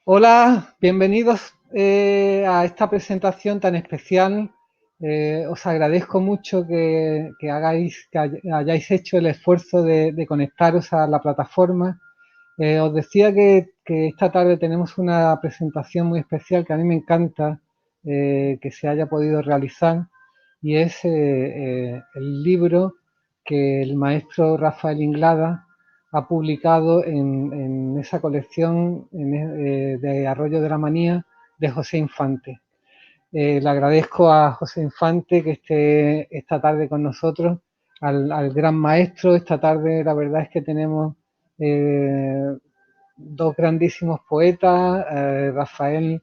Hola, bienvenidos a esta presentación tan especial. Os agradezco mucho que hayáis hecho el esfuerzo de conectaros a la plataforma. Os decía que esta tarde tenemos una presentación muy especial que a mí me encanta que se haya podido realizar y es el libro que el maestro Rafael Inglada ha publicado en esa colección de Arroyo de la Manía de José Infante. Le agradezco a José Infante que esté esta tarde con nosotros, al gran maestro. Esta tarde la verdad es que tenemos dos grandísimos poetas, Rafael,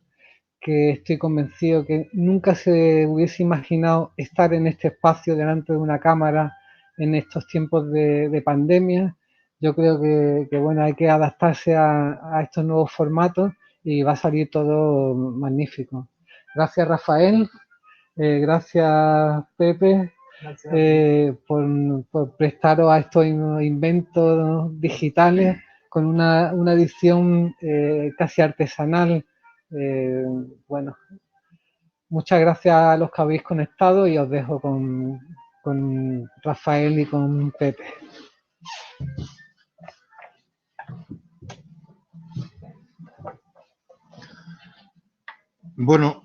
que estoy convencido que nunca se hubiese imaginado estar en este espacio delante de una cámara en estos tiempos de pandemia. Yo creo que bueno, hay que adaptarse a estos nuevos formatos y va a salir todo magnífico. Gracias, Rafael. Gracias, Pepe. Por prestaros a estos inventos digitales con una edición casi artesanal. eh, bueno, muchas gracias a los que habéis conectado y os dejo con Rafael y con Pepe. Bueno,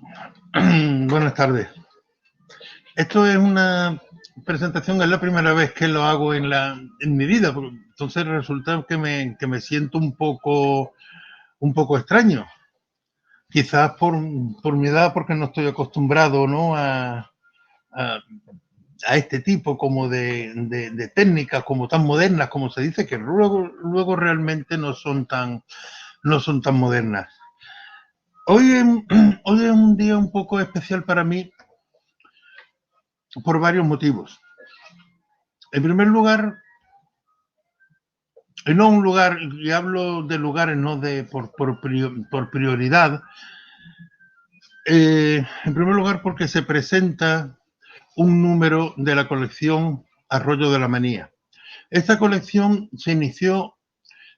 buenas tardes. Esto es una presentación, es la primera vez que lo hago en mi vida, entonces resulta que me siento un poco extraño. Quizás por mi edad, porque no estoy acostumbrado, ¿no? a este tipo como de técnicas como tan modernas, como se dice, que luego realmente no son tan modernas. Hoy es un día un poco especial para mí por varios motivos. En primer lugar, no un lugar, y hablo de lugares no por prioridad, en primer lugar porque se presenta un número de la colección Arroyo de la Manía. Esta colección se inició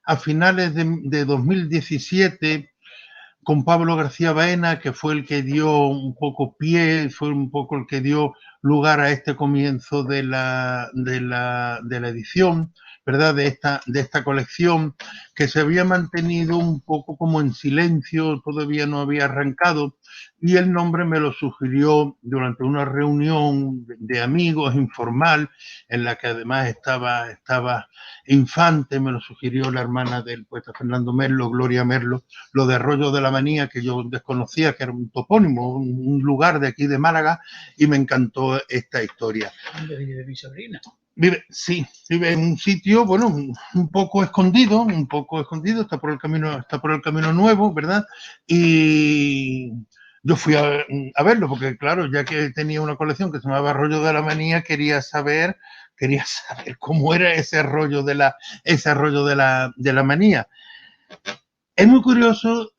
a finales de 2017 con Pablo García Baena, que fue el que dio un poco pie, fue un poco el que dio lugar a este comienzo de la edición, ¿verdad? De esta colección, que se había mantenido un poco como en silencio, todavía no había arrancado, y el nombre me lo sugirió durante una reunión de amigos informal, en la que además estaba Infante, me lo sugirió la hermana del poeta Fernando Merlo, Gloria Merlo, lo de Arroyo de la Manía, que yo desconocía, que era un topónimo, un lugar de aquí de Málaga, y me encantó esta historia. ¿Dónde vive mi sobrina? Vive en un sitio, bueno, un poco escondido, está por el camino nuevo, ¿verdad? Y yo fui a verlo, porque claro, ya que tenía una colección que se llamaba Arroyo de la Manía, quería saber cómo era ese arroyo de la manía. Es muy curioso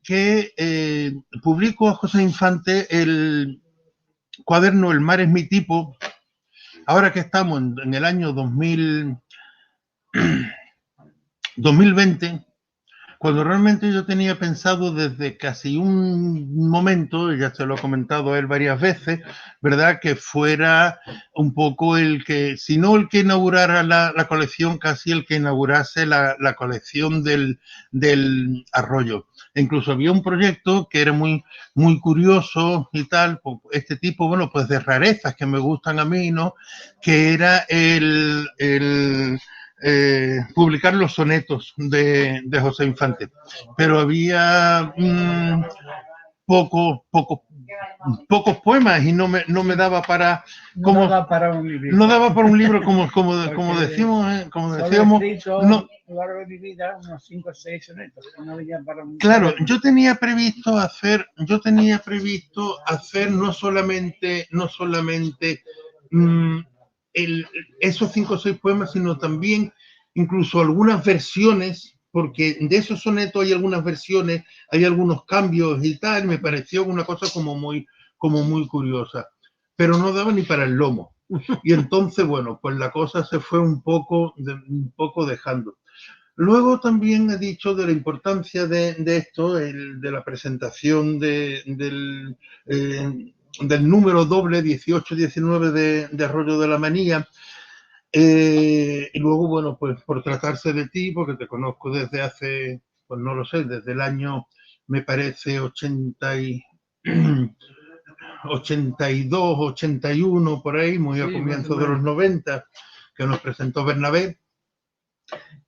que publico a José Infante el cuaderno El mar es mi tipo, ahora que estamos en el año 2020, cuando realmente yo tenía pensado desde casi un momento, ya se lo he comentado a él varias veces, ¿verdad? Que fuera un poco el que, si no el que inaugurara la colección, casi el que inaugurase la colección del arroyo. Incluso había un proyecto que era muy curioso y tal, este tipo, bueno, pues de rarezas que me gustan a mí, ¿no? Que era publicar los sonetos de José Infante, pero había pocos poemas y no me daba para no daba para un libro. No daba para un libro como decimos, como decíamos. No, a lo largo de mi vida unos 5 o 6 sonetos, no había para un claro, cuaderno. yo tenía previsto hacer no solamente esos 5 o 6 poemas, sino también incluso algunas versiones, porque de esos sonetos hay algunas versiones, hay algunos cambios y tal, me pareció una cosa como muy curiosa, pero no daba ni para el lomo. Y entonces, bueno, pues la cosa se fue un poco dejando. Luego también he dicho de la importancia de esto, de la presentación del número doble 18-19 de Arroyo de la Manía. Y luego, bueno, pues por tratarse de ti, porque te conozco desde hace, pues no lo sé, desde el año, me parece, 82, 81, por ahí, muy a comienzos de los 90, que nos presentó Bernabé.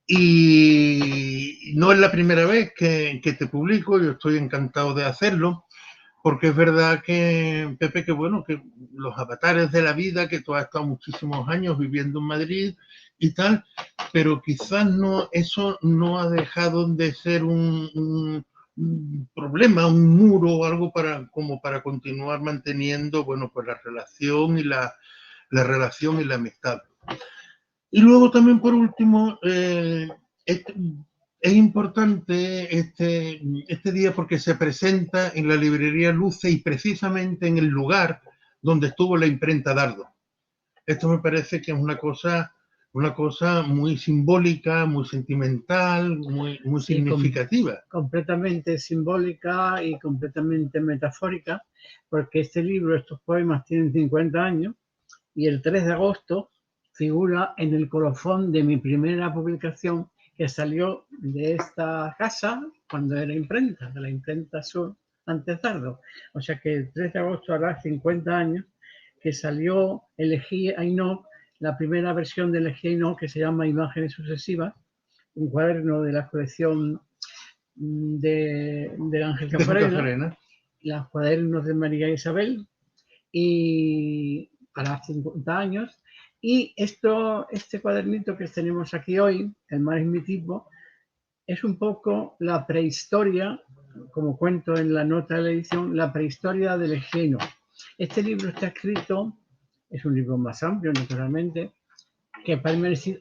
Y no es la primera vez que te publico, yo estoy encantado de hacerlo, porque es verdad que, Pepe, que bueno, que los avatares de la vida, que tú has estado muchísimos años viviendo en Madrid y tal, pero quizás no, eso no ha dejado de ser un problema, un muro o algo como para continuar manteniendo, bueno, pues la relación y la relación y la amistad. Y luego también, por último, es importante este día porque se presenta en la librería Luce y precisamente en el lugar donde estuvo la imprenta Dardo. Esto me parece que es una cosa muy simbólica, muy sentimental, muy Sí, significativa. Completamente simbólica y completamente metafórica, porque este libro, estos poemas tienen 50 años y el 3 de agosto figura en el colofón de mi primera publicación que salió de esta casa cuando era imprenta, de la imprenta Sur, antes Dardo. O sea que el 3 de agosto hará 50 años que salió Elegí Ainhoa, la primera versión de Elegí Ainhoa, que se llama Imágenes Sucesivas, un cuaderno de la colección de Ángel Cafarena, los cuadernos de María Isabel, y para 50 años. Y este cuadernito que tenemos aquí hoy, El mar es mi tipo, es un poco la prehistoria, como cuento en la nota de la edición, la prehistoria del Egeno. Este libro está escrito, es un libro más amplio, naturalmente, que ha permanecido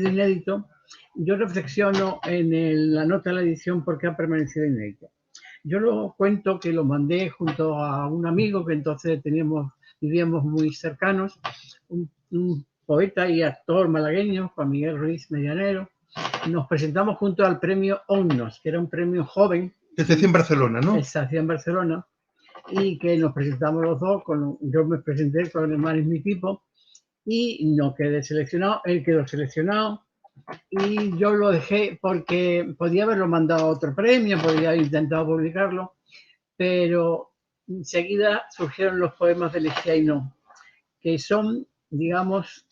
inédito. Yo reflexiono en la nota de la edición por qué ha permanecido inédito. Yo lo cuento que lo mandé junto a un amigo que entonces vivíamos muy cercanos, un poeta y actor malagueño, Juan Miguel Ruiz Medianero. Nos presentamos junto al premio Omnos, que era un premio joven. Que se hacía en Barcelona, ¿no? Se hacía en Barcelona, y que nos presentamos los dos, yo me presenté con El mar es mi tipo, y no quedé seleccionado, él quedó seleccionado, y yo lo dejé porque podía haberlo mandado a otro premio, podría haber intentado publicarlo, pero enseguida surgieron los poemas de Elegía Ainhoa, que son, digamos,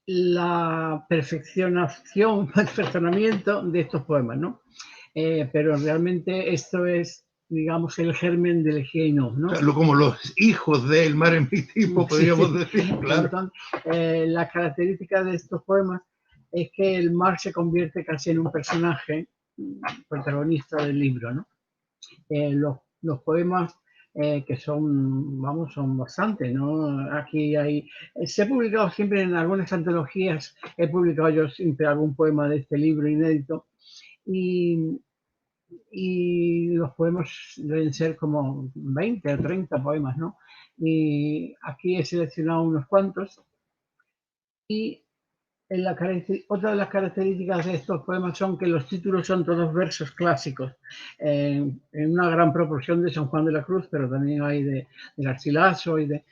la perfeccionamiento de estos poemas, ¿no? Pero realmente esto es, digamos, el germen de Elegía Ainhoa, ¿no? O sea, como los hijos del mar en mi tipo, podríamos decir, claro. Entonces, la característica de estos poemas es que el mar se convierte casi en un personaje protagonista del libro, ¿no? Los poemas que son bastantes, ¿no? Aquí se ha publicado siempre en algunas antologías, he publicado yo siempre algún poema de este libro inédito, y los poemas deben ser como 20 o 30 poemas, ¿no? Y aquí he seleccionado unos cuantos, y otra de las características de estos poemas son que los títulos son todos versos clásicos, en una gran proporción de San Juan de la Cruz, pero también hay de Garcilaso y de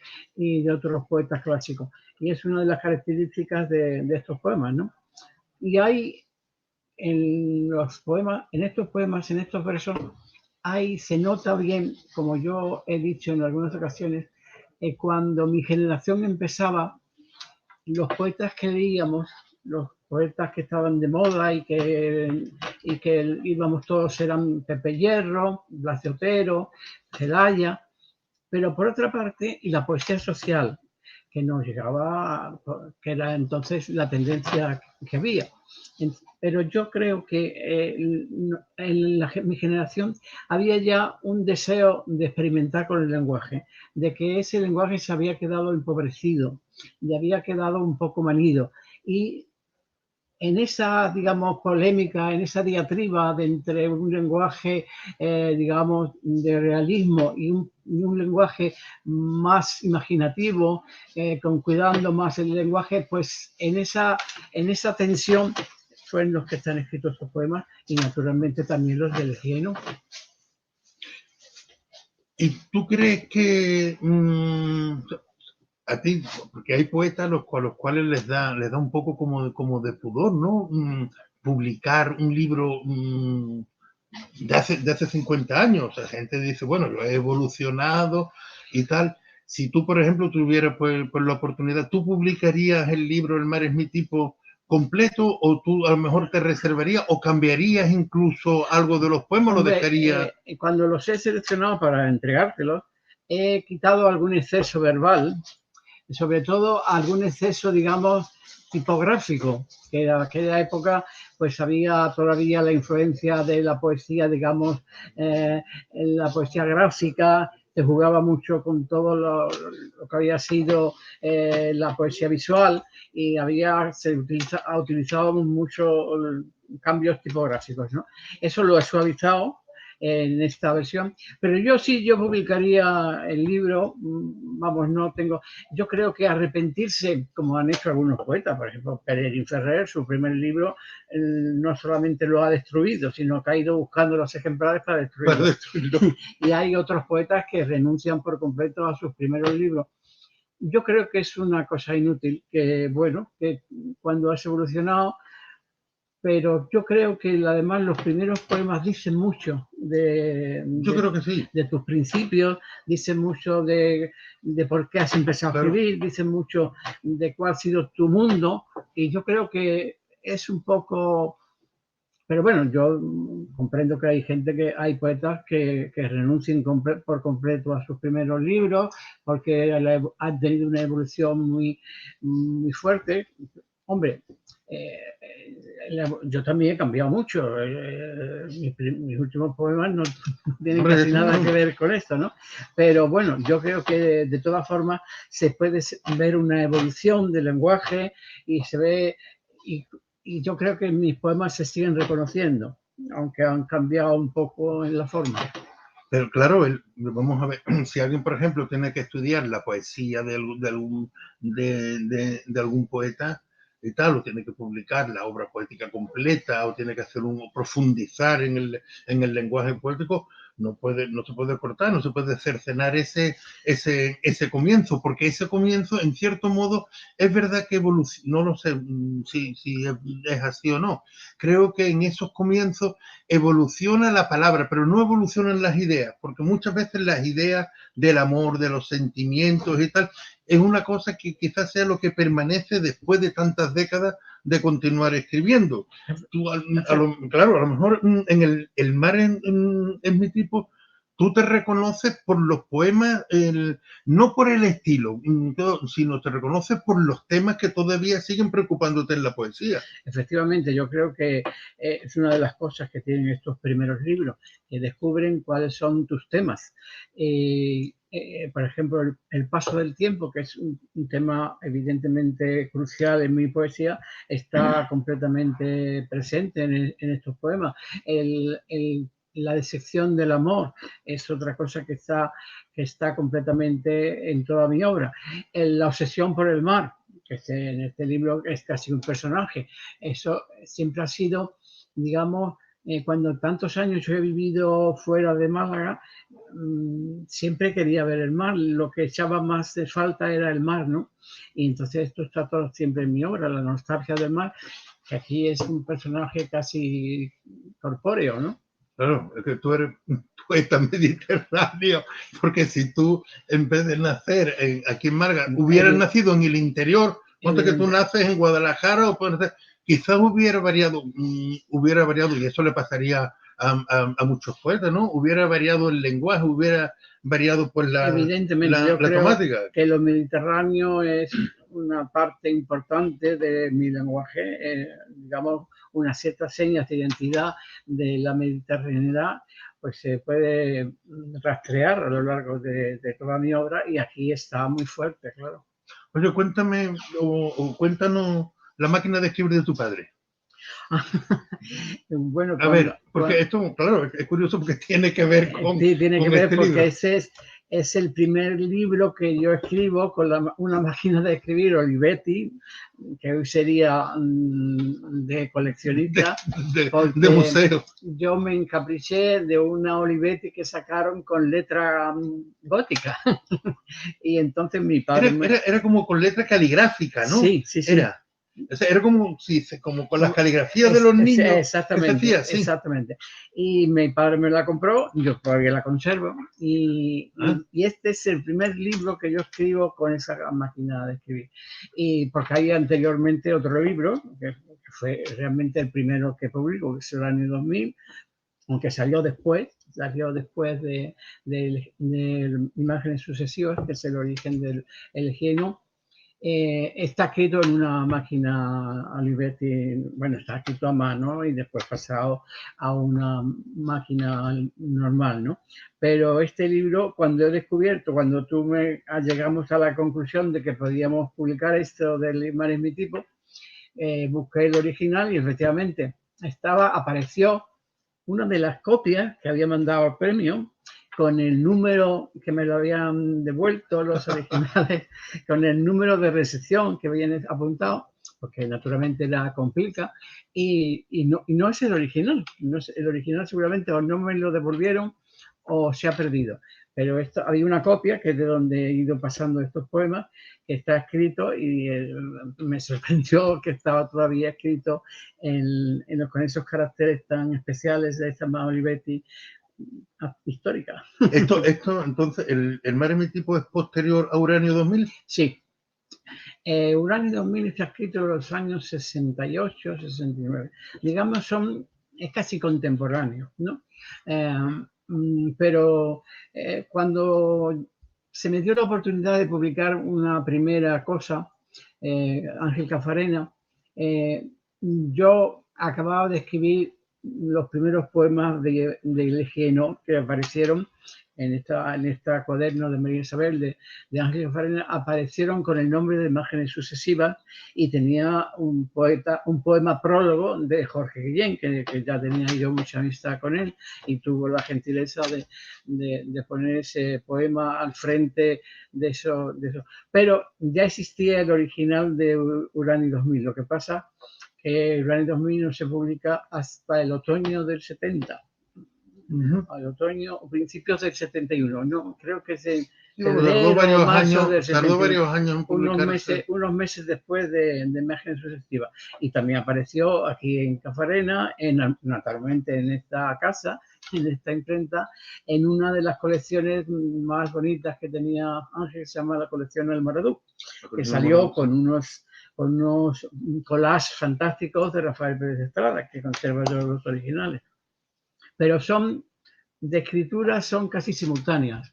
otros poetas clásicos. Y es una de las características de estos poemas, ¿no? Y hay en estos poemas, en estos versos, se nota bien, como yo he dicho en algunas ocasiones, cuando mi generación empezaba, los poetas que leíamos, los poetas que estaban de moda y que íbamos todos, eran Pepe Hierro, Blas de Otero, Celaya, pero por otra parte, y la poesía social, que nos llegaba, que era entonces la tendencia que había. Pero yo creo que en mi generación había ya un deseo de experimentar con el lenguaje, de que ese lenguaje se había quedado empobrecido, y había quedado un poco manido. Y en esa, digamos, polémica, en esa diatriba de entre un lenguaje, digamos, de realismo y un lenguaje más imaginativo, cuidando más el lenguaje, pues en esa tensión fueron los que están escritos estos poemas y naturalmente también los del Hieno. ¿Y tú crees que a ti, porque hay poetas a los cuales les da un poco como de pudor, ¿no? Publicar un libro de hace 50 años. La gente dice, bueno, yo he evolucionado y tal. Si tú, por ejemplo, tuvieras pues la oportunidad, ¿tú publicarías el libro El mar es mi tipo completo o tú a lo mejor te reservarías o cambiarías incluso algo de los poemas, lo Hombre, dejarías? cuando los he seleccionado para entregártelos, he quitado algún exceso verbal, sobre todo algún exceso, digamos, tipográfico, que en aquella época pues había todavía la influencia de la poesía, digamos, en la poesía gráfica, se jugaba mucho con todo lo que había sido la poesía visual y utilizado mucho cambios tipográficos, ¿no? Eso lo he suavizado en esta versión, pero yo publicaría el libro, vamos, no tengo, yo creo que arrepentirse, como han hecho algunos poetas, por ejemplo, Pererín Ferrer, su primer libro, no solamente lo ha destruido, sino que ha ido buscando los ejemplares para destruirlo. Y hay otros poetas que renuncian por completo a sus primeros libros. Yo creo que es una cosa inútil, que bueno, que cuando has evolucionado, pero yo creo que además los primeros poemas dicen mucho Yo creo que sí. de tus principios, dicen mucho de por qué has empezado a escribir, dicen mucho de cuál ha sido tu mundo, y yo creo que es un poco... Pero bueno, yo comprendo que hay poetas que renuncien por completo a sus primeros libros porque han tenido una evolución muy fuerte. Hombre, yo también he cambiado mucho. Mis últimos poemas no tienen casi nada que ver con esto, ¿no? Pero bueno, yo creo que de todas formas se puede ver una evolución del lenguaje y se ve... Y yo creo que mis poemas se siguen reconociendo, aunque han cambiado un poco en la forma. Pero claro, vamos a ver, si alguien, por ejemplo, tiene que estudiar la poesía de algún poeta y tal, o tiene que publicar la obra poética completa, o tiene que profundizar en el lenguaje poético, no se puede cortar, no se puede cercenar ese comienzo, porque ese comienzo, en cierto modo, es verdad que evoluciona, no lo sé si es así o no. Creo que en esos comienzos evoluciona la palabra, pero no evolucionan las ideas, porque muchas veces las ideas del amor, de los sentimientos y tal, es una cosa que quizás sea lo que permanece después de tantas décadas de continuar escribiendo. Claro, a lo mejor en el mar en mi tipo, tú te reconoces por los poemas, no por el estilo, sino te reconoces por los temas que todavía siguen preocupándote en la poesía. Efectivamente, yo creo que es una de las cosas que tienen estos primeros libros, que descubren cuáles son tus temas. Por ejemplo, el paso del tiempo, que es un tema evidentemente crucial en mi poesía, está completamente presente en estos poemas. La decepción del amor es otra cosa que está completamente en toda mi obra. La obsesión por el mar, que en este libro es casi un personaje. Eso siempre ha sido, digamos, cuando tantos años yo he vivido fuera de Málaga, siempre quería ver el mar. Lo que echaba más de falta era el mar, ¿no? Y entonces esto está todo siempre en mi obra, la nostalgia del mar, que aquí es un personaje casi corpóreo, ¿no? Claro, es que tú eres poeta mediterráneo, porque si tú, en vez de nacer aquí en Málaga, hubieras nacido en el interior, ponte que tú naces en Guadalajara, o quizás hubiera variado, y eso le pasaría a muchos poetas, ¿no? Hubiera variado el lenguaje, hubiera variado pues Evidentemente, yo creo temática. que lo mediterráneo es una parte importante de mi lenguaje, digamos, unas ciertas señas de identidad de la mediterraneidad, pues se puede rastrear a lo largo de toda mi obra y aquí está muy fuerte, claro. Oye, cuéntame o cuéntanos la máquina de escribir de tu padre. Bueno, A ver, porque esto, claro, es curioso porque tiene que ver con, sí, tiene con que ver este porque libro. ese es el primer libro que yo escribo con una máquina de escribir Olivetti, que hoy sería de coleccionista, De porque museo. yo me encapriché de una Olivetti que sacaron con letra gótica. Y entonces mi padre Era como con letra caligráfica, ¿no? Sí, sí, sí. Era. O sea, era como, sí, como con las caligrafías de los niños que se Exactamente, hacía así. exactamente. Y mi padre me la compró, yo todavía la conservo, y este es el primer libro que yo escribo con esa máquina de escribir. Y porque hay anteriormente otro libro, que fue realmente el primero que publico, que es el año 2000, aunque salió después de Imágenes Sucesivas, que es el origen del genio. Está escrito en una máquina Olivetti, bueno, está escrito a mano y después pasado a una máquina normal, ¿no? Pero este libro, cuando he descubierto, cuando llegamos a la conclusión de que podíamos publicar esto del Mar es mi tipo, busqué el original y efectivamente apareció una de las copias que había mandado al premio con el número que me lo habían devuelto los originales, con el número de recepción que viene apuntado, porque naturalmente la complica, y no es el original. No es el original seguramente o no me lo devolvieron o se ha perdido. Pero había una copia que es de donde he ido pasando estos poemas, que está escrito y me sorprendió que estaba todavía escrito con esos caracteres tan especiales de esta Olivetti histórica. Esto entonces, ¿el Mar es mi tipo es posterior a Uranio 2000? Sí. Uranio 2000 está escrito en los años 68, 69. Digamos, es casi contemporáneo, ¿no? Pero cuando se me dio la oportunidad de publicar una primera cosa, Ángel Cafarena, yo acababa de escribir los primeros poemas de Legeno que aparecieron en esta cuaderno de María Isabel de Ángel Cafarena, aparecieron con el nombre de Imágenes Sucesivas y tenía un poema prólogo de Jorge Guillén, que ya tenía yo mucha amistad con él y tuvo la gentileza de poner ese poema al frente de eso. Pero ya existía el original de Uranio 2000, lo que pasa que Uranio 2000 no se publica hasta el otoño del 70. Al otoño o principios del 71, no, creo que es en febrero o marzo del 71. Tardó varios años en publicarse. Unos meses después de Imágenes Sucesivas. Y también apareció aquí en Cafarena, naturalmente en esta casa, en esta imprenta, en una de las colecciones más bonitas que tenía Ángel, se llama la colección El Maradú, que salió con unos collages fantásticos de Rafael Pérez Estrada, que conserva todos los originales. Pero de escritura son casi simultáneas.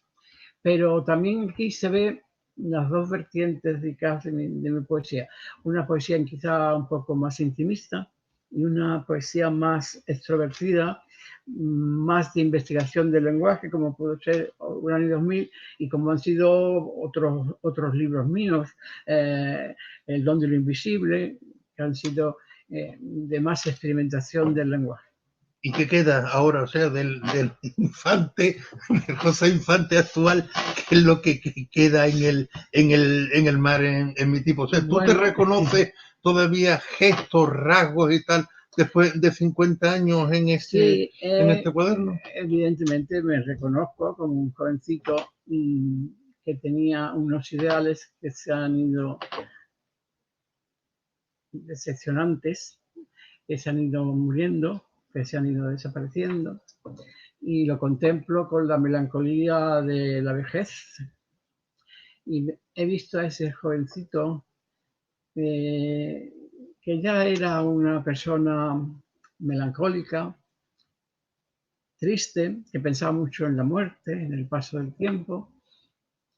Pero también aquí se ve las dos vertientes de mi poesía. Una poesía quizá un poco más intimista y una poesía más extrovertida, más de investigación del lenguaje, como pudo ser Uranio 2000 y como han sido otros libros míos, El don de lo invisible, que han sido de más experimentación del lenguaje. ¿Y qué queda ahora? O sea, del infante, del José Infante actual, ¿qué es lo que queda en el mar en mi tipo? O sea, ¿tú te reconoces todavía gestos, rasgos y tal, después de 50 años en este cuaderno? Evidentemente me reconozco como un jovencito que tenía unos ideales que se han ido decepcionantes, que se han ido muriendo, que se han ido desapareciendo, y lo contemplo con la melancolía de la vejez. Y he visto a ese jovencito que ya era una persona melancólica, triste, que pensaba mucho en la muerte, en el paso del tiempo,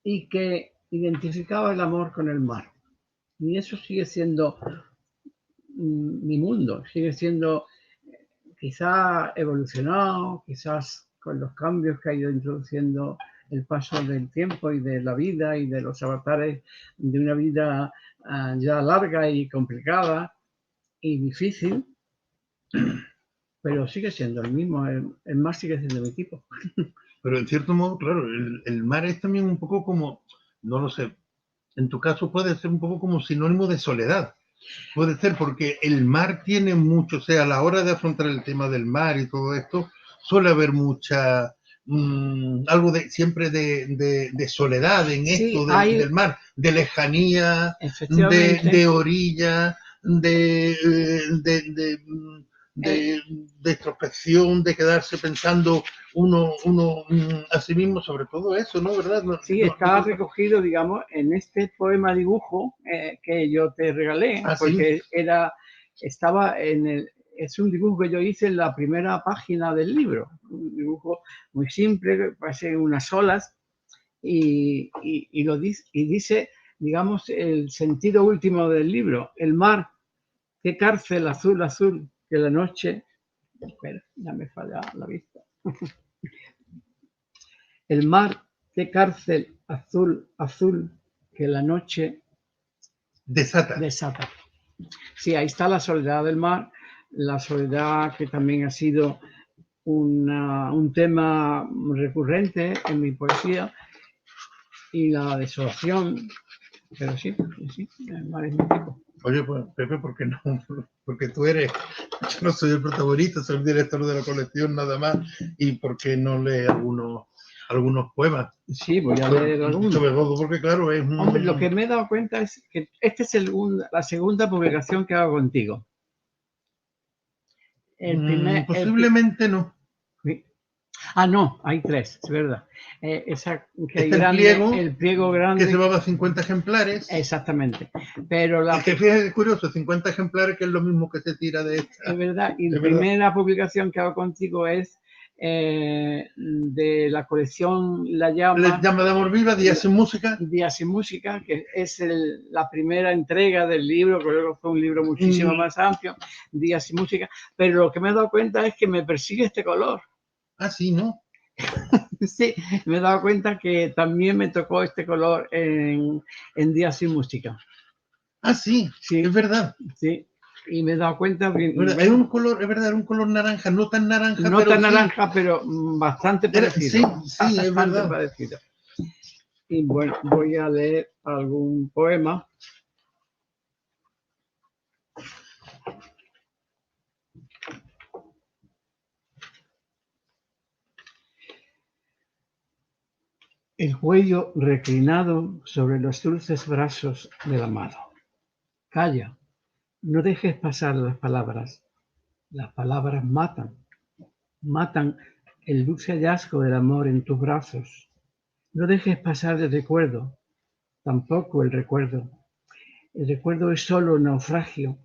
y que identificaba el amor con el mar. Y eso sigue siendo mi mundo, sigue siendo quizá evolucionado, quizás con los cambios que ha ido introduciendo el paso del tiempo y de la vida y de los avatares de una vida ya larga y complicada y difícil, Pero sigue siendo el mismo, el mar sigue siendo mi tipo. Pero en cierto modo, claro, el mar es también un poco como, no lo sé, en tu caso puede ser un poco como sinónimo de soledad. Puede ser porque el mar tiene mucho, o sea, a la hora de afrontar el tema del mar y todo esto, suele haber mucha, algo de siempre de soledad en Sí, esto hay, del mar, de lejanía, efectivamente, de orilla, eh, de introspección, de quedarse pensando uno a sí mismo sobre todo eso, ¿no? ¿Verdad? No, sí, está recogido, digamos, en este poema dibujo que yo te regalé, sí. porque estaba es un dibujo que yo hice en la primera página del libro, un dibujo muy simple, que parece unas olas, y dice, digamos, el sentido último del libro, el mar, qué cárcel azul, azul, que la noche, espera, ya me falla la vista. El mar, qué cárcel azul, azul, que la noche Desata. desata. Sí, ahí está la soledad del mar, la soledad que también ha sido un tema recurrente en mi poesía, y la desolación, pero sí, el mar es mi tipo. Oye, pues, Pepe, ¿por qué no? Porque tú eres, yo no soy el protagonista, soy el director de la colección nada más, y ¿por qué no lees algunos poemas? Sí, voy a leer algunos. Sobre todo porque, claro, es un... Hombre, lo que me he dado cuenta es que esta es la segunda publicación que hago contigo. Posiblemente no. No, hay tres, es verdad. Esa que hay Está grande, el pliego que se grande, va a 50 ejemplares. exactamente. Pero Es que fíjate, es curioso, 50 ejemplares que es lo mismo que se tira de esta. es verdad, y la Es verdad. primera publicación que hago contigo es de la colección La Llama. La llama de amor viva, Días sin música. Días sin música, que es la primera entrega del libro, que luego fue un libro muchísimo más amplio, Días sin música. Pero lo que me he dado cuenta es que me persigue este color. Ah, sí, ¿no? Sí, me he dado cuenta que también me tocó este color en Días sin música. Ah, sí, Sí, es verdad. sí. Y me he dado cuenta que Es un color, es verdad, era un color naranja, no tan naranja, no pero tan sí. naranja, pero bastante parecido. Sí, es Bastante verdad. parecido. Y bueno, voy a leer algún poema. El cuello reclinado sobre los dulces brazos del amado. Calla, no dejes pasar las palabras. Las palabras matan, matan el dulce hallazgo del amor en tus brazos. No dejes pasar el recuerdo, tampoco el recuerdo. El recuerdo es solo naufragio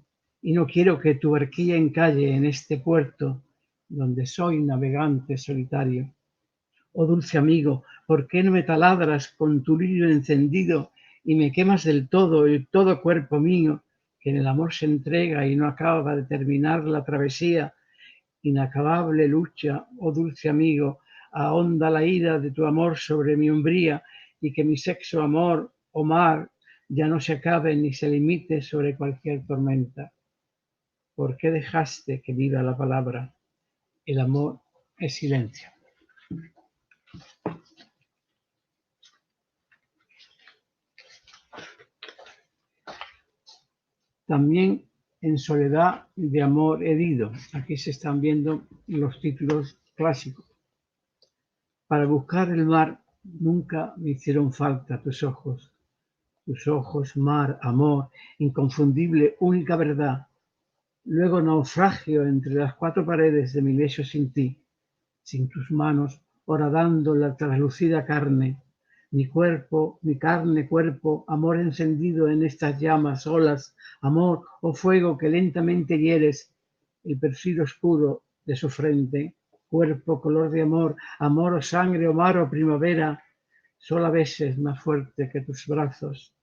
y no quiero que tu barquilla encalle en este puerto donde soy navegante solitario. Oh dulce amigo, ¿por qué no me taladras con tu lirio encendido y me quemas del todo el todo cuerpo mío, que en el amor se entrega y no acaba de terminar la travesía? Inacabable lucha, oh dulce amigo, ahonda la ira de tu amor sobre mi umbría y que mi sexo amor, oh mar, ya no se acabe ni se limite sobre cualquier tormenta. ¿Por qué dejaste que viva la palabra? El amor es silencio. También en soledad de amor herido. Aquí se están viendo los títulos clásicos. Para buscar el mar nunca me hicieron falta tus ojos, mar, amor, inconfundible, única verdad. Luego naufragio entre las cuatro paredes de mi lecho sin ti, sin tus manos, horadando la traslucida carne. Mi cuerpo, mi carne, cuerpo, amor encendido en estas llamas, olas, amor, oh fuego que lentamente hieres el perfil oscuro de su frente. Cuerpo, color de amor, amor o sangre, o mar o primavera, sola veces más fuerte que tus brazos.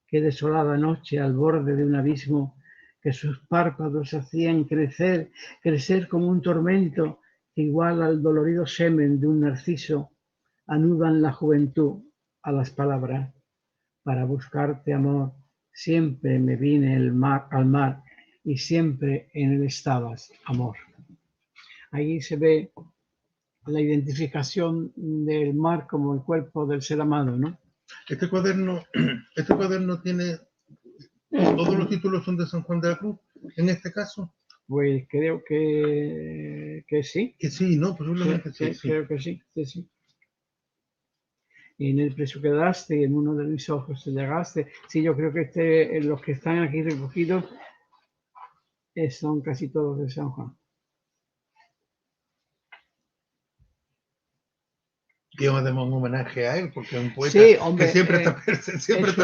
Qué desolada noche al borde de un abismo que sus párpados hacían crecer, crecer como un tormento que igual al dolorido semen de un narciso anudan la juventud a las palabras. Para buscarte amor siempre me vine al mar y siempre en él estabas, amor. Ahí se ve la identificación del mar como el cuerpo del ser amado, ¿no? Este cuaderno tiene, todos los títulos son de San Juan de la Cruz, en este caso. Pues creo que sí. Que sí, ¿no? Posiblemente sí. Creo que sí, sí. Y en el precio que daste, y en uno de mis ojos te llegaste. Sí, yo creo que los que están aquí recogidos son casi todos de San Juan. Que además un homenaje a él, porque es un poeta Sí, hombre, que siempre está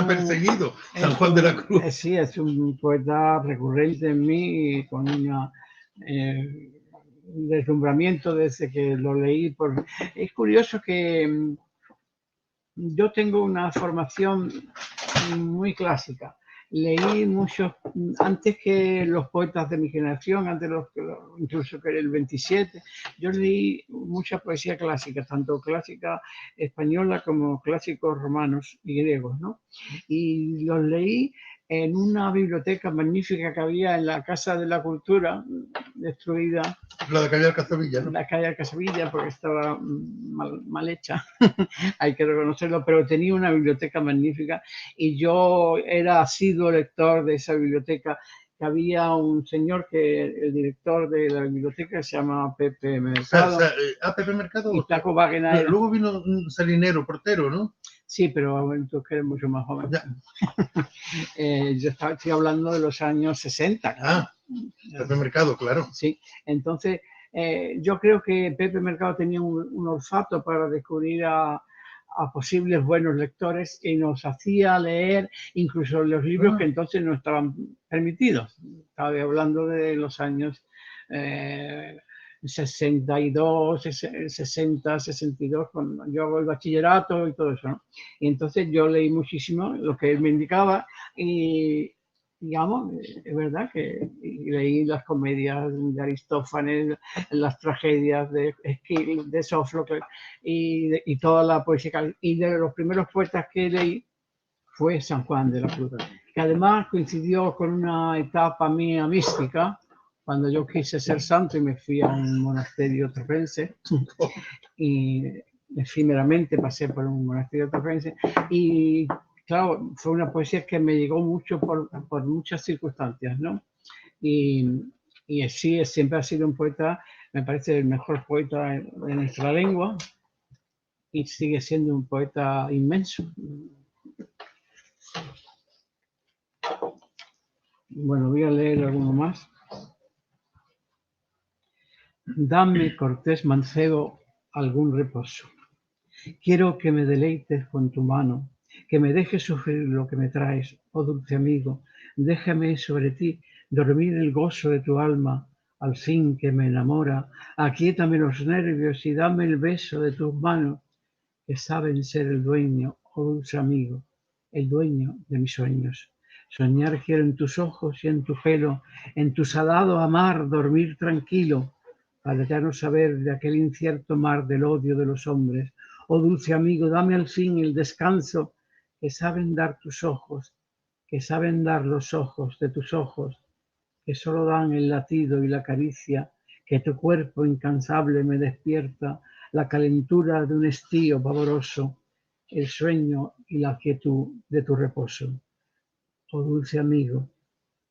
perseguido, San Juan de la Cruz. Sí, es un poeta recurrente en mí y con un deslumbramiento desde que lo leí. Es curioso que yo tengo una formación muy clásica. Leí muchos, antes que los poetas de mi generación, incluso que el 27, yo leí mucha poesía clásica, tanto clásica española como clásicos romanos y griegos, ¿no? Y los leí en una biblioteca magnífica que había en la Casa de la Cultura, destruida. La de calle Alcazabilla, ¿no? La calle Alcazabilla, porque estaba mal hecha, hay que reconocerlo, pero tenía una biblioteca magnífica y yo era asiduo lector de esa biblioteca. Que había un señor el director de la biblioteca se llama Pepe Mercado. Pepe Mercado. Y Paco Wagenaar. Luego vino un Salinero, portero, ¿no? Sí, pero tú que eres mucho más joven. Yo estoy hablando de los años 60. Claro. Pepe Mercado, claro. Sí, entonces yo creo que Pepe Mercado tenía un olfato para descubrir a posibles buenos lectores y nos hacía leer incluso los libros que entonces no estaban permitidos. Estaba hablando de los años 62, 60, 62, cuando yo hago el bachillerato y todo eso, ¿no? Y entonces yo leí muchísimo lo que él me indicaba y, digamos, es verdad que leí las comedias de Aristófanes, las tragedias de Esquil, de Sófocles y toda la poesía. Y de los primeros poetas que leí fue San Juan de la Cruz, que además coincidió con una etapa mía mística, cuando yo quise ser santo y me fui a un monasterio trapense y efímeramente pasé por un monasterio trapense y claro, fue una poesía que me llegó mucho por muchas circunstancias, ¿no? Y sí, siempre ha sido un poeta, me parece el mejor poeta de nuestra lengua y sigue siendo un poeta inmenso. Bueno, voy a leer alguno más. Dame, cortés Mancebo, algún reposo. Quiero que me deleites con tu mano, que me dejes sufrir lo que me traes, oh dulce amigo. Déjame sobre ti dormir el gozo de tu alma, al fin que me enamora. Aquíétame los nervios y dame el beso de tus manos, que saben ser el dueño, oh dulce amigo, el dueño de mis sueños. Soñar quiero en tus ojos y en tu pelo, en tu salado amar, dormir tranquilo, para ya no saber de aquel incierto mar del odio de los hombres. Oh dulce amigo, dame al fin el descanso que saben dar tus ojos, que saben dar los ojos de tus ojos, que solo dan el latido y la caricia, que tu cuerpo incansable me despierta, la calentura de un estío pavoroso, el sueño y la quietud de tu reposo. Oh dulce amigo,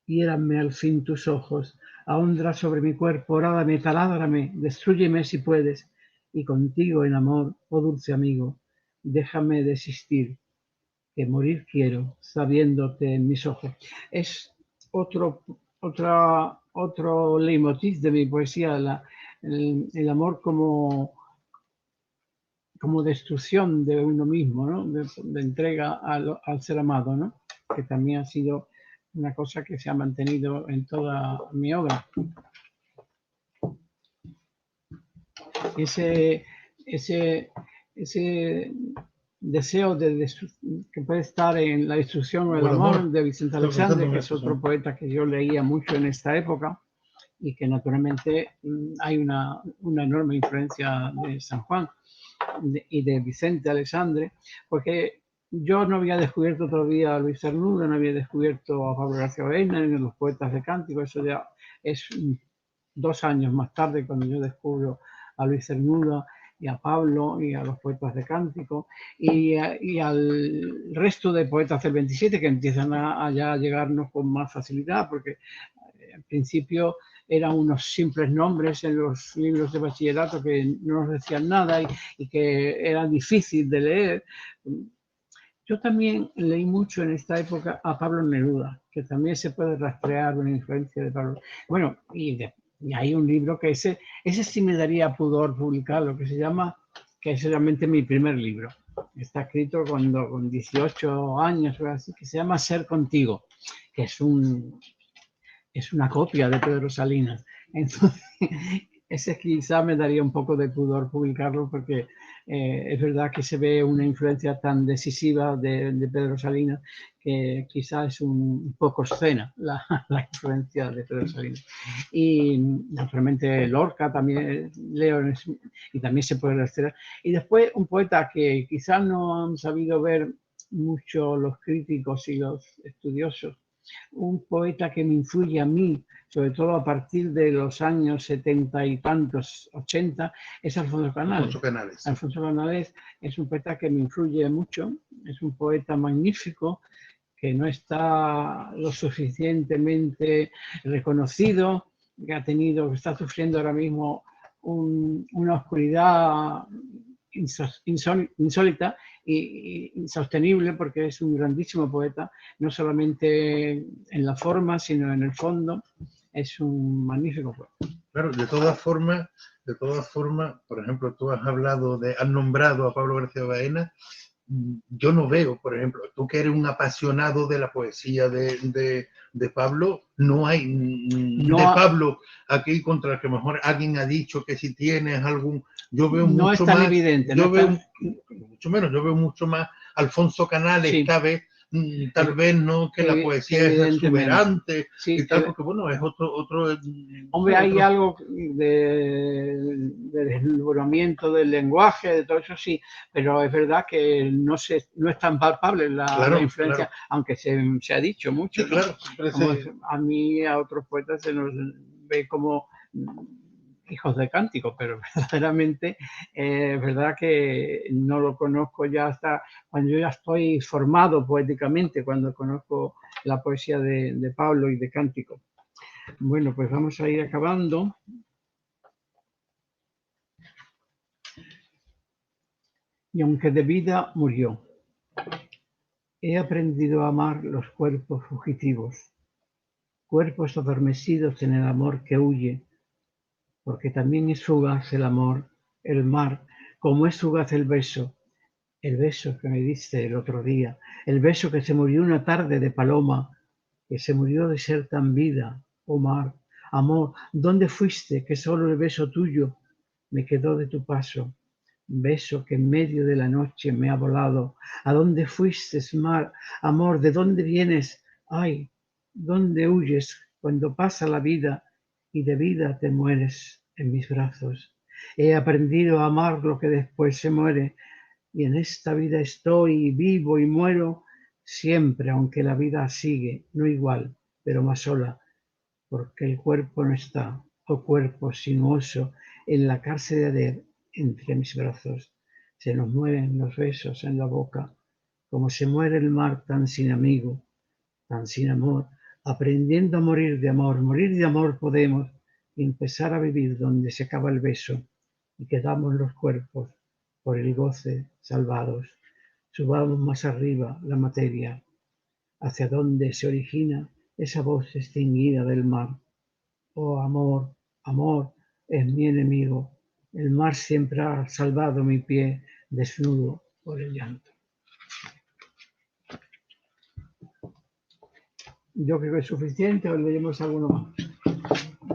hiéranme al fin tus ojos, ahondra sobre mi cuerpo, orádame, taládrame, destrúyeme si puedes, y contigo en amor, oh dulce amigo, déjame desistir, que morir quiero, sabiéndote en mis ojos. Es otro leitmotiv de mi poesía, el amor como destrucción de uno mismo, ¿no? De entrega al ser amado, ¿no? Que también ha sido una cosa que se ha mantenido en toda mi obra. Ese deseo que puede estar en la destrucción o el amor de Vicente Alexandre, que es otro poeta que yo leía mucho en esta época y que naturalmente hay una enorme influencia de San Juan y de Vicente Alexandre, porque yo no había descubierto todavía a Luis Cernuda, no había descubierto a Pablo García Baena en los poetas de Cántico, eso ya es 2 años más tarde cuando yo descubro a Luis Cernuda y a Pablo y a los poetas de Cántico y al resto de poetas del 27 que empiezan a ya llegarnos con más facilidad, porque al principio eran unos simples nombres en los libros de bachillerato que no nos decían nada y que era difícil de leer. Yo también leí mucho en esta época a Pablo Neruda, que también se puede rastrear una influencia de Pablo. Bueno, y hay un libro que ese sí me daría pudor publicarlo, que se llama, que es realmente mi primer libro. Está escrito con 18 años o así, que se llama Ser Contigo, que es una copia de Pedro Salinas. Entonces, ese quizá me daría un poco de pudor publicarlo porque es verdad que se ve una influencia tan decisiva de Pedro Salinas que quizá es un poco escena la influencia de Pedro Salinas. Y naturalmente Lorca también leo y también se puede rastrear. Y después un poeta que quizás no han sabido ver mucho los críticos y los estudiosos, un poeta que me influye a mí, sobre todo a partir de los años 70 y tantos, 80, es Alfonso Canales. Alfonso Canales. Alfonso Canales es un poeta que me influye mucho, es un poeta magnífico que no está lo suficientemente reconocido, que está sufriendo ahora mismo una oscuridad insólita e insostenible, porque es un grandísimo poeta, no solamente en la forma, sino en el fondo. Es un magnífico poeta. Claro, de todas formas, por ejemplo, tú has nombrado a Pablo García Baena. Yo no veo, por ejemplo, tú que eres un apasionado de la poesía de Pablo, no hay de Pablo aquí contra el que mejor alguien ha dicho que si tienes algún, yo veo no mucho es tan más, evidente, yo no veo tan... mucho menos, yo veo mucho más Alfonso Canales, Sí. tal vez no que la poesía es exuberante sí, y tal, porque bueno, es otro hombre, hay algo de deslumbramiento del lenguaje, de todo eso sí, pero es verdad que no es tan palpable la influencia, claro. Aunque se ha dicho mucho, sí, claro, ¿no? Como a mí, a otros poetas se nos ve como hijos de Cántico, pero verdaderamente es verdad que no lo conozco ya hasta cuando yo ya estoy formado poéticamente, cuando conozco la poesía de Pablo y de Cántico. Bueno, pues vamos a ir acabando. Y aunque de vida murió, he aprendido a amar los cuerpos fugitivos, cuerpos adormecidos en el amor que huye, porque también es fugaz el amor, el mar, como es fugaz el beso que me diste el otro día, el beso que se murió una tarde de paloma, que se murió de ser tan vida, oh mar, amor, ¿dónde fuiste que solo el beso tuyo me quedó de tu paso? Beso que en medio de la noche me ha volado. ¿A dónde fuiste, mar? Amor, ¿de dónde vienes? Ay, ¿dónde huyes cuando pasa la vida y de vida te mueres en mis brazos? He aprendido a amar lo que después se muere y en esta vida estoy, vivo y muero siempre, aunque la vida sigue, no igual, pero más sola, porque el cuerpo no está, oh cuerpo sinuoso, en la cárcel de Ader, entre mis brazos. Se nos mueren los besos en la boca, como se muere el mar tan sin amigo, tan sin amor, aprendiendo a morir de amor podemos, y empezar a vivir donde se acaba el beso, y quedamos los cuerpos por el goce salvados. Subamos más arriba la materia, hacia donde se origina esa voz extinguida del mar. Oh amor, amor, es mi enemigo. El mar siempre ha salvado mi pie desnudo por el llanto. Yo creo que es suficiente, o leemos alguno más.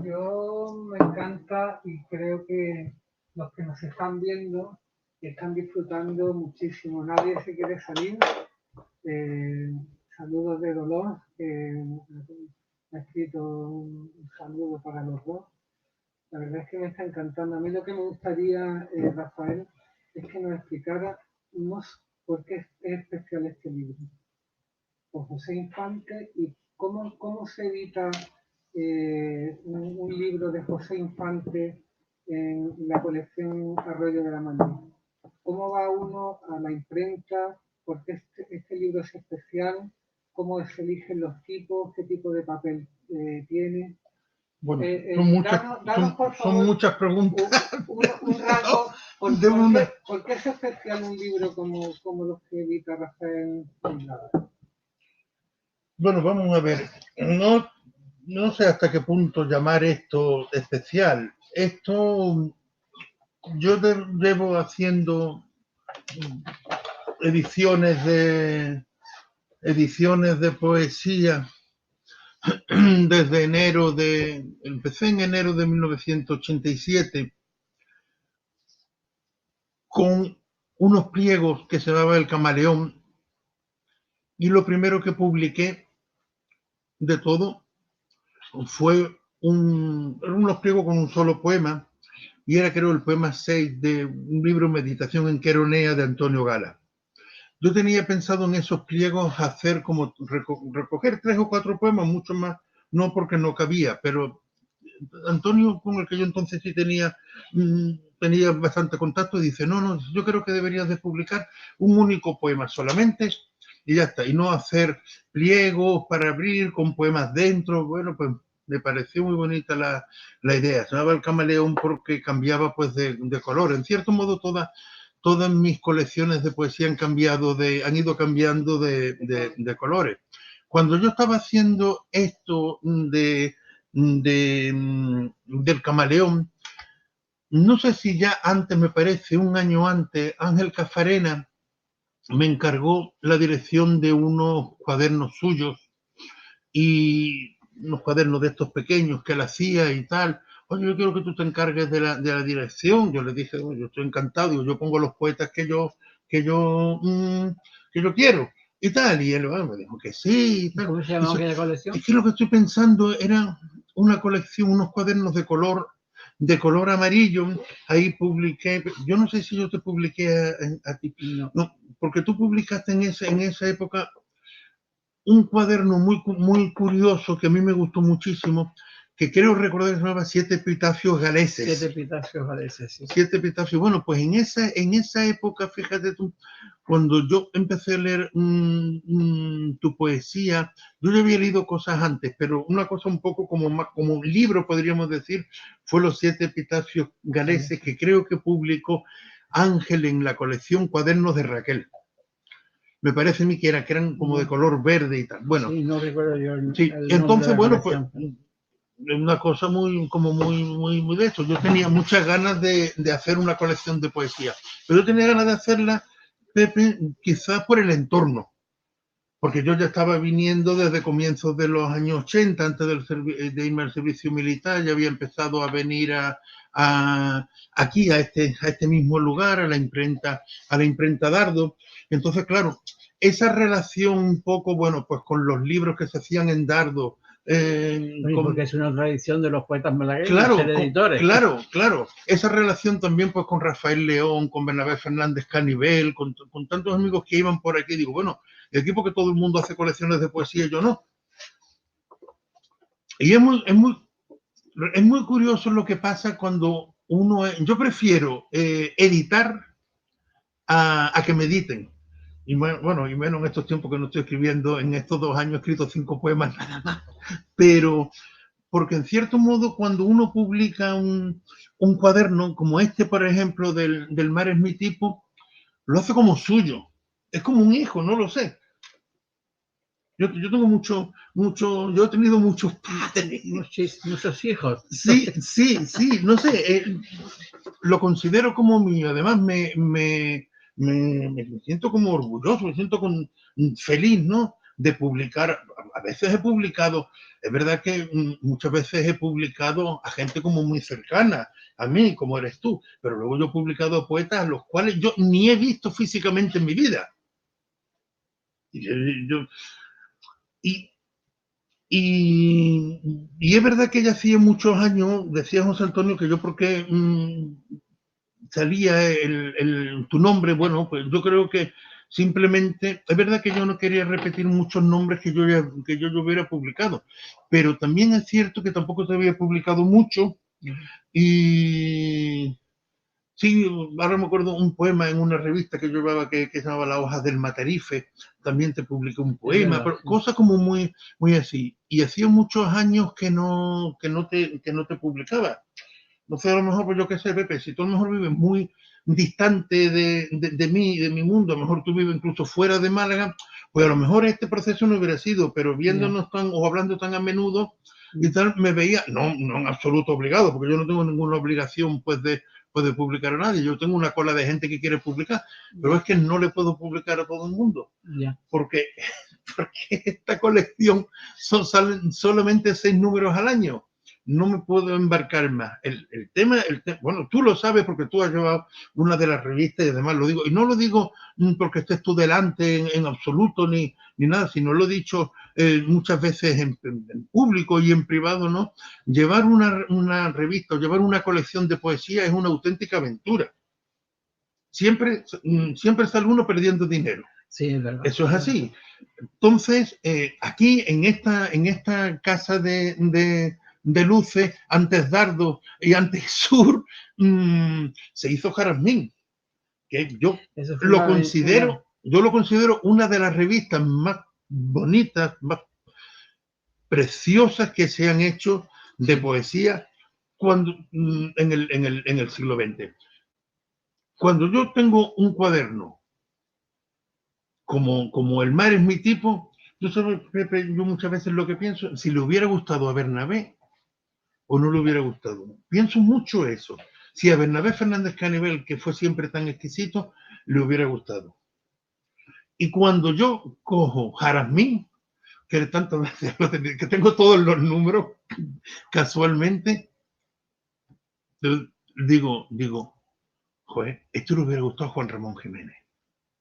Yo me encanta y creo que los que nos están viendo están disfrutando muchísimo. Nadie se quiere salir. Saludos de Dolor, que ha escrito un saludo para los dos. La verdad es que me está encantando. A mí lo que me gustaría, Rafael, es que nos explicara por qué es especial este libro, por José Infante, y cómo se edita un libro de José Infante en la colección Arroyo de la Manía. ¿Cómo va uno a la imprenta? ¿Por qué este libro es especial? ¿Cómo se eligen los tipos? ¿Qué tipo de papel tiene? Bueno, Danos, por son favor, muchas preguntas. un rasgo. ¿Por qué es especial un libro como los que edita Rafael Anglada? Bueno, vamos a ver. No sé hasta qué punto llamar esto especial. Esto yo llevo haciendo ediciones de poesía desde empecé en enero de 1987 con unos pliegos que se llamaba El Camaleón, y lo primero que publiqué de todo fue unos pliegos con un solo poema, y era, creo, el poema 6 de un libro, Meditación en Queronea, de Antonio Gala. Yo tenía pensado en esos pliegos hacer como recoger 3 o 4 poemas, mucho más, no porque no cabía, pero Antonio, con el que yo entonces sí tenía bastante contacto, dice, no, yo creo que deberías de publicar un único poema solamente y ya está, y no hacer pliegos para abrir con poemas dentro. Bueno, pues me pareció muy bonita la idea. Se llamaba El Camaleón porque cambiaba pues de color. En cierto modo, todas mis colecciones de poesía han ido cambiando de colores. Cuando yo estaba haciendo esto del Camaleón, no sé si ya antes, me parece, un año antes, Ángel Cafarena me encargó la dirección de unos cuadernos suyos, y unos cuadernos de estos pequeños que él hacía y tal. Oye, yo quiero que tú te encargues de la dirección. Yo le dije, oye, yo estoy encantado, digo, yo pongo los poetas que yo quiero y tal. Y él me dijo que sí. Y ¿cómo se llamaba aquella colección? Es que lo que estoy pensando era una colección, unos cuadernos de color amarillo. Ahí publiqué, yo no sé si yo te publiqué a ti, no, porque tú publicaste en esa época un cuaderno muy curioso que a mí me gustó muchísimo, que creo recordar que se llamaba Siete Epitafios Galeses. Siete Epitafios Galeses, sí. 7 epitafios. Bueno, pues en esa época, fíjate tú, cuando yo empecé a leer tu poesía, yo ya había leído cosas antes, pero una cosa un poco como un libro, podríamos decir, fue los 7 Epitafios Galeses, que creo que publicó Ángel en la colección Cuadernos de Raquel. Me parece a mí que eran como de color verde y tal. Bueno, sí, no recuerdo yo entonces, bueno, pues una cosa muy de esto. Yo tenía muchas ganas de hacer una colección de poesía, pero yo tenía ganas de hacerla, Pepe, quizás por el entorno, porque yo ya estaba viniendo desde comienzos de los años 80, antes de irme al servicio militar. Ya había empezado a venir aquí, a este mismo lugar, a la imprenta Dardo. Entonces, claro, esa relación un poco, bueno, pues con los libros que se hacían en Dardo. Porque es una tradición de los poetas malagueños, claro, ser editores. Claro. Esa relación también pues con Rafael León, con Bernabé Fernández Canivel, con tantos amigos que iban por aquí. Digo, bueno, el equipo que todo el mundo hace colecciones de poesía, yo no. Y es muy curioso lo que pasa cuando yo prefiero editar a que me editen. Y bueno, y menos en estos tiempos que no estoy escribiendo. En estos 2 años he escrito 5 poemas nada más. Pero porque en cierto modo, cuando uno publica un cuaderno como este, por ejemplo, del Mar es mi tipo, lo hace como suyo. Es como un hijo, no lo sé. Yo tengo yo he tenido muchos padres. Muchos hijos. Sí, no sé, lo considero como mío. Además, me siento como orgulloso, me siento feliz, ¿no?, de publicar. A veces he publicado, es verdad que muchas veces he publicado a gente como muy cercana a mí, como eres tú, pero luego yo he publicado a poetas a los cuales yo ni he visto físicamente en mi vida. Y es verdad que ya hacía muchos años, decía José Antonio, que yo porque salía tu nombre, bueno, pues yo creo que Simplemente, es verdad que yo no quería repetir muchos nombres que yo ya hubiera publicado, pero también es cierto que tampoco te había publicado mucho y sí, ahora me acuerdo un poema en una revista que yo llevaba que se llamaba La Hoja del Matarife, también te publiqué un poema, verdad, pero sí. cosas como muy, muy así. Y hacía muchos años que no te publicaba. No sé, a lo mejor, pues yo qué sé, Pepe, si tú a lo mejor vives muy distante de mí, de mi mundo, a lo mejor tú vives incluso fuera de Málaga, pues a lo mejor este proceso no hubiera sido, pero viéndonos tan o hablando tan a menudo y tal, me veía, no en absoluto obligado, porque yo no tengo ninguna obligación pues de publicar a nadie, yo tengo una cola de gente que quiere publicar, pero es que no le puedo publicar a todo el mundo, porque, porque esta colección salen solamente 6 números al año. No me puedo embarcar más. El tema, bueno, tú lo sabes porque tú has llevado una de las revistas y además lo digo, y no lo digo porque estés tú delante en absoluto ni nada, sino lo he dicho muchas veces en público y en privado, ¿no? Llevar una revista o llevar una colección de poesía es una auténtica aventura. Siempre sale uno perdiendo dinero. Sí, es verdad. Eso es así. Entonces, aquí en esta casa de luces, antes Dardo y antes Sur, se hizo Jazmín, que yo lo considero una de las revistas más bonitas, más preciosas que se han hecho de poesía en el siglo XX. Cuando yo tengo un cuaderno, como el mar es mi tipo, yo sabes, Pepe, yo muchas veces lo que pienso, si le hubiera gustado a Bernabé o no le hubiera gustado. Pienso mucho eso. Si a Bernabé Fernández Canivel, que fue siempre tan exquisito, le hubiera gustado. Y cuando yo cojo Jazmín, que tantas veces que tengo todos los números, casualmente, digo, joder, esto le hubiera gustado a Juan Ramón Jiménez.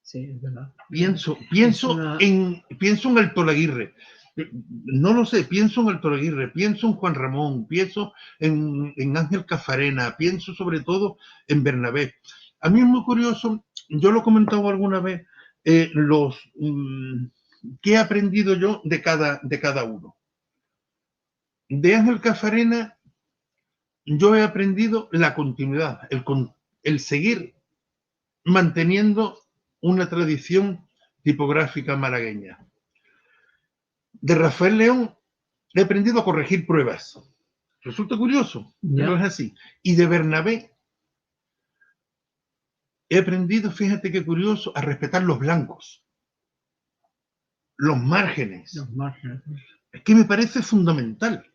Sí, es verdad. Pienso una... en Alto Laguirre. No lo sé, pienso en Alto Laguirre, pienso en Juan Ramón, pienso en Ángel Cafarena, pienso sobre todo en Bernabé. A mí es muy curioso, yo lo he comentado alguna vez, ¿qué he aprendido yo de cada uno? De Ángel Cafarena yo he aprendido la continuidad, el seguir manteniendo una tradición tipográfica malagueña. De Rafael León he aprendido a corregir pruebas. Resulta curioso, pero es así. Y de Bernabé he aprendido, fíjate qué curioso, a respetar los blancos, los márgenes. Es que me parece fundamental.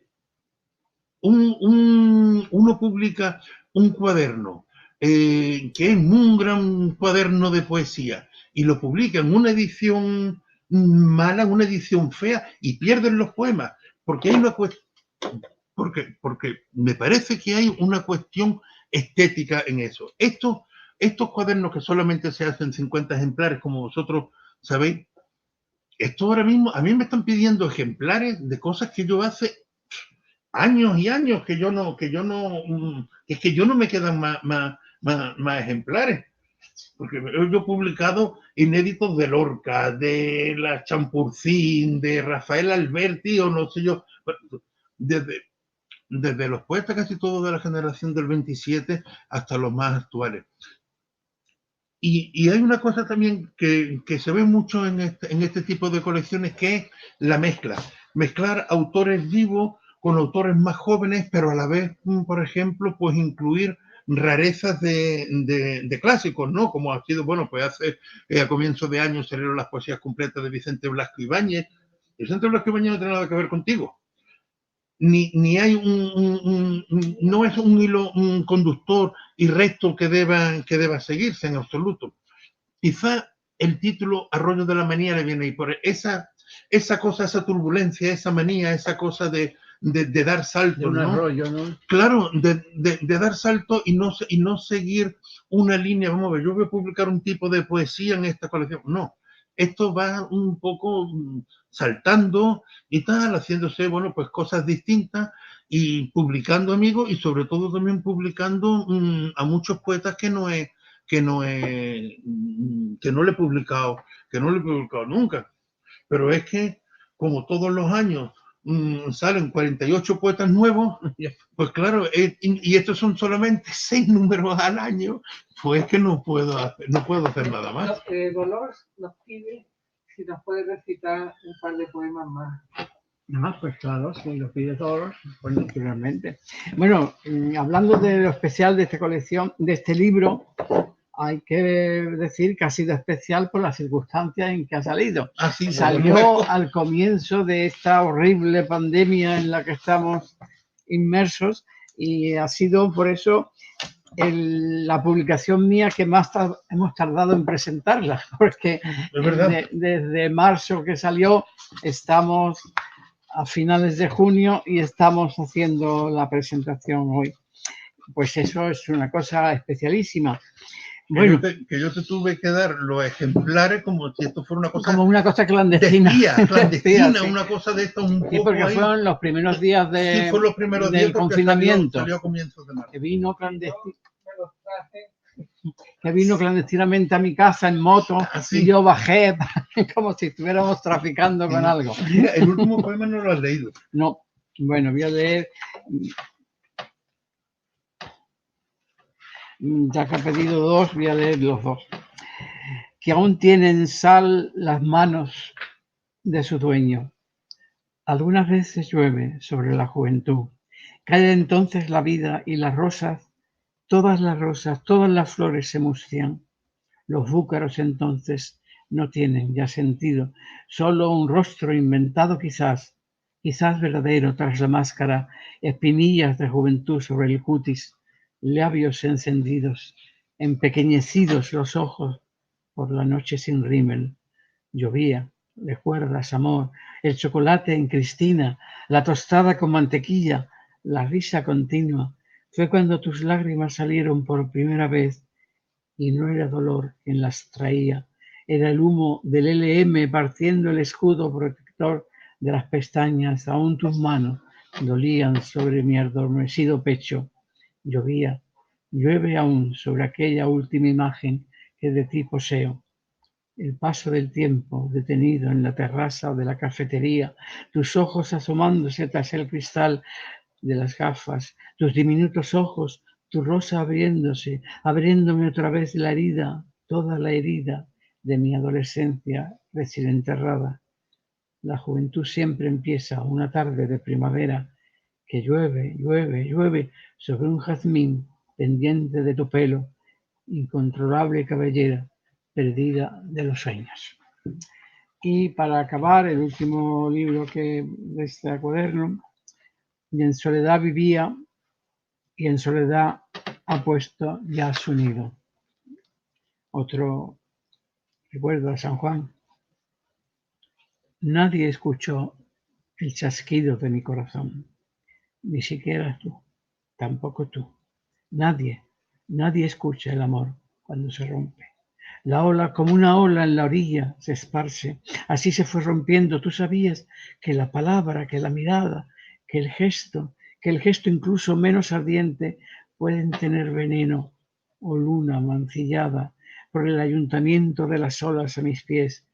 Uno publica un cuaderno que es un gran cuaderno de poesía y lo publica en una edición mala, en una edición fea y pierden los poemas porque hay una cuestión, porque me parece que hay una cuestión estética en eso. Estos cuadernos que solamente se hacen 50 ejemplares, como vosotros sabéis, esto ahora mismo a mí me están pidiendo ejemplares de cosas que yo hace años y años que yo no me quedan más ejemplares. Porque yo he publicado inéditos de Lorca, de la Champurcín, de Rafael Alberti, o no sé yo, desde los poetas casi todos de la generación del 27 hasta los más actuales. Y hay una cosa también que se ve mucho en este tipo de colecciones, que es la mezcla. Mezclar autores vivos con autores más jóvenes, pero a la vez, por ejemplo, pues incluir rarezas de clásicos, ¿no? Como ha sido, bueno, pues hace a comienzos de año salieron las poesías completas de Vicente Blasco Ibáñez. Vicente Blasco Ibáñez no tiene nada que ver contigo. Ni hay no es un hilo conductor y recto que deba seguirse en absoluto. Quizá el título Arroyo de la Manía le viene ahí por esa cosa, esa turbulencia, esa manía, esa cosa de dar saltos, ¿no? Arroyo, ¿no? Claro, de dar salto y no seguir una línea. Vamos a ver, yo voy a publicar un tipo de poesía en esta colección. No, esto va un poco saltando y tal, haciéndose, bueno, pues cosas distintas y publicando amigos y sobre todo también publicando a muchos poetas que no he que no le he publicado, nunca. Pero es que, como todos los años salen 48 poetas nuevos, pues claro, y estos son solamente 6 números al año, pues que no puedo hacer nada más. Dolores nos pide si nos puede recitar un par de poemas más. Pues claro, si lo pide todos, pues naturalmente. Bueno, hablando de lo especial de esta colección, de este libro, hay que decir que ha sido especial por las circunstancias en que ha salido. Sí, salió al comienzo de esta horrible pandemia en la que estamos inmersos y ha sido por eso la publicación mía que más hemos tardado en presentarla, porque desde marzo que salió estamos a finales de junio y estamos haciendo la presentación hoy. Pues eso es una cosa especialísima. Bueno, que yo te tuve que dar los ejemplares como si esto fuera una cosa... Como una cosa clandestina. Clandestina, sí. Una cosa de esto un poco. Sí, porque fueron los primeros días del confinamiento. Salió a comienzos de marzo. Que vino clandestinamente a mi casa en moto y yo bajé como si estuviéramos traficando con algo. Mira, el último poema no lo has leído. No, bueno, voy a leer... Ya que ha pedido 2, voy a leer los 2. Que aún tienen sal las manos de su dueño. Algunas veces llueve sobre la juventud. Cae entonces la vida y las rosas, todas las flores se mustian. Los búcaros entonces no tienen ya sentido. Solo un rostro inventado quizás verdadero tras la máscara, espinillas de juventud sobre el cutis, labios encendidos, empequeñecidos los ojos por la noche sin rímel. Llovía, recuerdas, amor, el chocolate en Cristina, la tostada con mantequilla, la risa continua. Fue cuando tus lágrimas salieron por primera vez y no era dolor quien las traía, era el humo del LM partiendo el escudo protector de las pestañas. Aún tus manos dolían sobre mi adormecido pecho. Llovía, llueve aún sobre aquella última imagen que de ti poseo. El paso del tiempo detenido en la terraza de la cafetería, tus ojos asomándose tras el cristal de las gafas, tus diminutos ojos, tu rosa abriéndome otra vez la herida, toda la herida de mi adolescencia recién enterrada. La juventud siempre empieza una tarde de primavera que llueve sobre un jazmín pendiente de tu pelo, incontrolable cabellera perdida de los sueños. Y para acabar, el último libro de este cuaderno, y en soledad vivía y en soledad ha puesto ya su nido. Otro recuerdo a San Juan. Nadie escuchó el chasquido de mi corazón, ni siquiera tú, tampoco tú. Nadie escucha el amor cuando se rompe. La ola, como una ola en la orilla, se esparce. Así se fue rompiendo. Tú sabías que la palabra, que la mirada, que el gesto incluso menos ardiente, pueden tener veneno o luna mancillada por el ayuntamiento de las olas a mis pies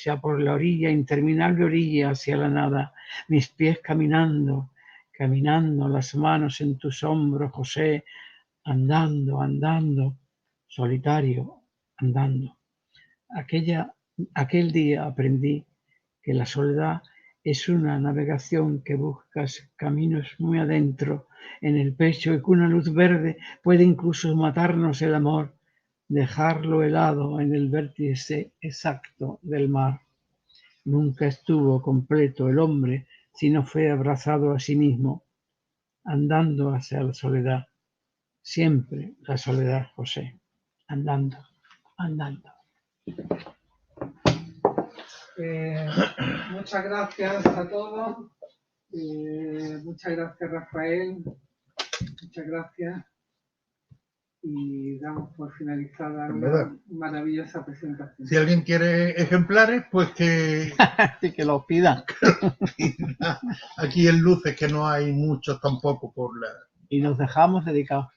ya por la orilla, interminable orilla hacia la nada, mis pies caminando, las manos en tus hombros, José, andando, solitario, andando. Aquel día aprendí que la soledad es una navegación que buscas caminos muy adentro en el pecho y que una luz verde puede incluso matarnos el amor, dejarlo helado en el vértice exacto del mar. Nunca estuvo completo el hombre si no fue abrazado a sí mismo, andando hacia la soledad. Siempre la soledad, José, andando. Muchas gracias a todos. Muchas gracias, Rafael. Muchas gracias. Y damos por finalizada una maravillosa presentación. Si alguien quiere ejemplares, pues que los pida. Aquí en Luces, que no hay muchos tampoco por la... Y nos dejamos dedicados.